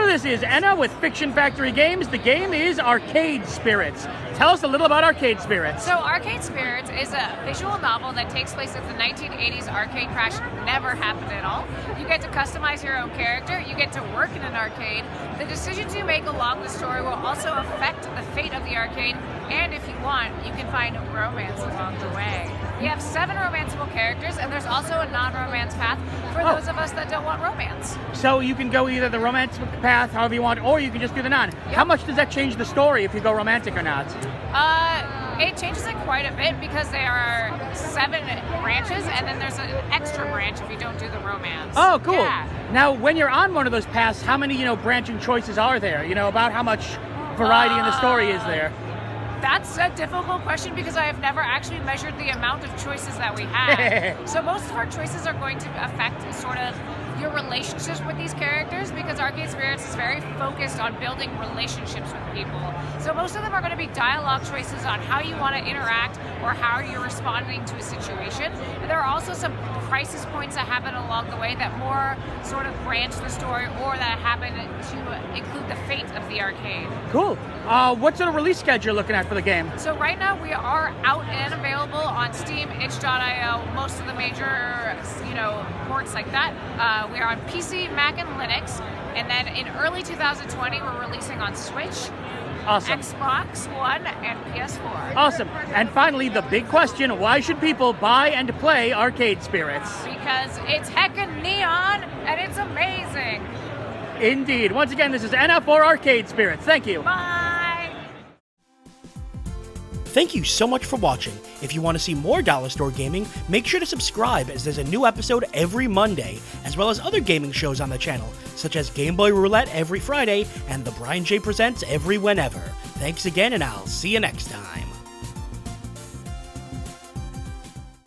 So this is Aenne with Fiction Factory Games. The game is Arcade Spirits. Tell us a little about Arcade Spirits. So Arcade Spirits is a visual novel that takes place at the 1980s arcade crash. Never happened at all. You get to customize your own character. You get to work in an arcade. The decisions you make along the story will also affect the fate of the arcade. And if you want, you can find romance along the way. We have 7 romanceable characters, and there's also a non-romance path for those of us that don't want romance. So you can go either the romantic path, however you want, or you can just do the non. Yep. How much does that change the story if you go romantic or not? It changes it quite a bit because there are 7 branches, and then there's an extra branch if you don't do the romance. Oh, cool. Yeah. Now, when you're on one of those paths, how many, branching choices are there? About how much variety in the story is there? That's a difficult question because I have never actually measured the amount of choices that we have. So most of our choices are going to affect sort of your relationships with these characters because Arcade Spirits is very focused on building relationships with people. So most of them are going to be dialogue choices on how you want to interact or how you're responding to a situation. And there are also some crisis points that happen along the way that more sort of branch the story or that happen to include the fate of the arcade. Cool. What sort of release schedule you're looking at for the game? So right now we are out and available on Steam, itch.io, most of the major, ports like that. We are on PC, Mac, and Linux. And then in early 2020, we're releasing on Switch, Awesome. Xbox One, and PS4. Awesome. And finally, the big question, why should people buy and play Arcade Spirits? Because it's heckin' neon and it's amazing. Indeed. Once again, this is Aenne for Arcade Spirits. Thank you. Bye. Thank you so much for watching. If you want to see more Dollar Store Gaming, make sure to subscribe as there's a new episode every Monday, as well as other gaming shows on the channel, such as Game Boy Roulette every Friday and The Brian J. Presents every whenever. Thanks again, and I'll see you next time.